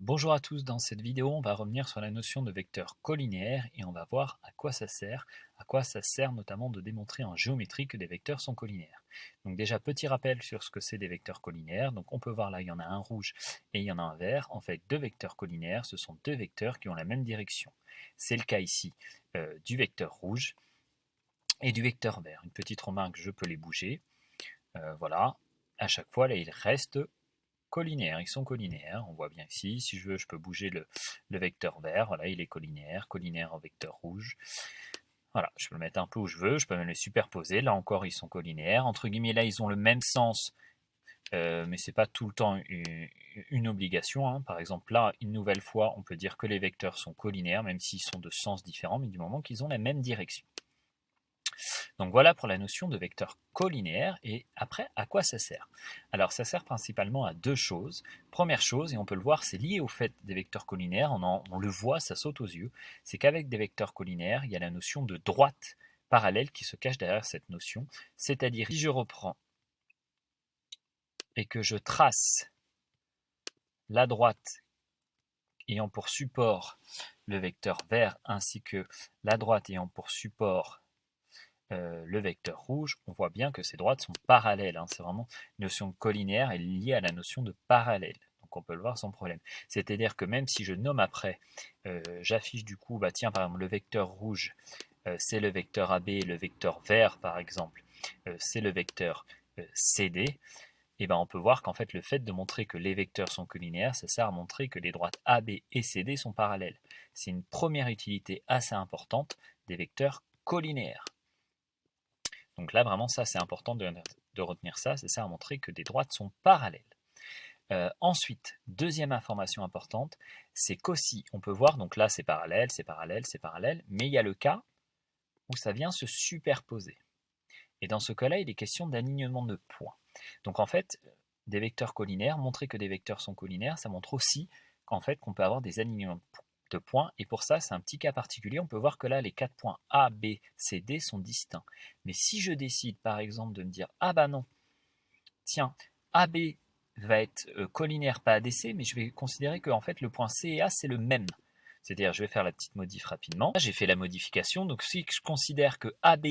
Bonjour à tous, dans cette vidéo on va revenir sur la notion de vecteur collinéaire et on va voir à quoi ça sert notamment de démontrer en géométrie que des vecteurs sont collinaires. Donc déjà petit rappel sur ce que c'est des vecteurs collinaires, donc on peut voir là il y en a un rouge et il y en a un vert, en fait deux vecteurs collinaires ce sont deux vecteurs qui ont la même direction. C'est le cas ici du vecteur rouge et du vecteur vert. Une petite remarque, je peux les bouger, voilà, à chaque fois là ils restent collinaires, ils sont collinaires, on voit bien ici, si je veux je peux bouger le vecteur vert, voilà il est collinaire, collinaire au vecteur rouge, voilà, je peux le mettre un peu où je veux, je peux même les superposer, là encore ils sont collinaires, entre guillemets là ils ont le même sens, mais c'est pas tout le temps une obligation, hein. Par exemple là, une nouvelle fois, on peut dire que les vecteurs sont collinaires, même s'ils sont de sens différents, mais du moment qu'ils ont la même direction. Donc voilà pour la notion de vecteur collinéaire. Et après, à quoi ça sert? Alors ça sert principalement à deux choses. Première chose, et on peut le voir, c'est lié au fait des vecteurs collinaires, on le voit, ça saute aux yeux, c'est qu'avec des vecteurs collinaires, il y a la notion de droite parallèle qui se cache derrière cette notion. C'est-à-dire, si je reprends et que je trace la droite ayant pour support le vecteur vert ainsi que la droite ayant pour support le vecteur rouge, on voit bien que ces droites sont parallèles, hein. C'est vraiment une notion collinéaire est liée à la notion de parallèle. Donc on peut le voir sans problème. C'est-à-dire que même si je nomme après, j'affiche du coup, bah tiens, par exemple, le vecteur rouge, c'est le vecteur AB, et le vecteur vert, par exemple, c'est le vecteur CD, et ben on peut voir qu'en fait le fait de montrer que les vecteurs sont collinéaires, ça sert à montrer que les droites AB et CD sont parallèles. C'est une première utilité assez importante des vecteurs collinéaires. Donc là, vraiment, ça, c'est important de retenir ça. C'est ça à montrer que des droites sont parallèles. Ensuite, deuxième information importante, c'est qu'aussi, on peut voir, donc là, c'est parallèle, c'est parallèle, c'est parallèle, mais il y a le cas où ça vient se superposer. Et dans ce cas-là, il est question d'alignement de points. Donc en fait, des vecteurs collinaires, montrer que des vecteurs sont collinaires, ça montre aussi qu'en fait, qu'on peut avoir des alignements de points. Et pour ça, c'est un petit cas particulier. On peut voir que là, les 4 points A, B, C, D sont distincts. Mais si je décide, par exemple, de me dire, ah bah non, tiens, AB va être collinaire, pas ADC, mais je vais considérer que en fait, le point C et A, c'est le même. C'est-à-dire, je vais faire la petite modif rapidement. Là, j'ai fait la modification. Donc, si je considère que AB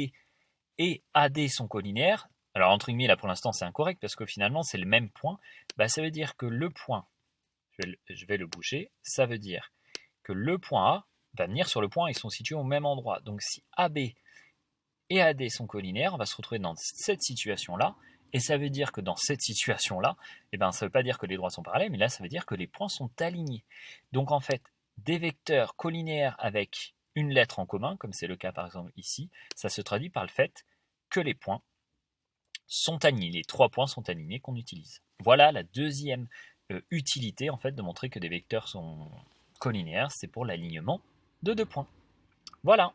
et AD sont collinaires, alors entre guillemets là pour l'instant c'est incorrect parce que finalement c'est le même point, bah, ça veut dire que le point, je vais le bouger, ça veut dire que le point A va venir sur le point, ils sont situés au même endroit. Donc si AB et AD sont collinaires, on va se retrouver dans cette situation-là, et ça veut dire que dans cette situation-là, eh ben, ça ne veut pas dire que les droites sont parallèles, mais là ça veut dire que les points sont alignés. Donc en fait, des vecteurs collinaires avec une lettre en commun, comme c'est le cas par exemple ici, ça se traduit par le fait que les points sont alignés, les 3 points sont alignés qu'on utilise. Voilà la deuxième utilité en fait de montrer que des vecteurs sont collinéaires, c'est pour l'alignement de 2 points. Voilà.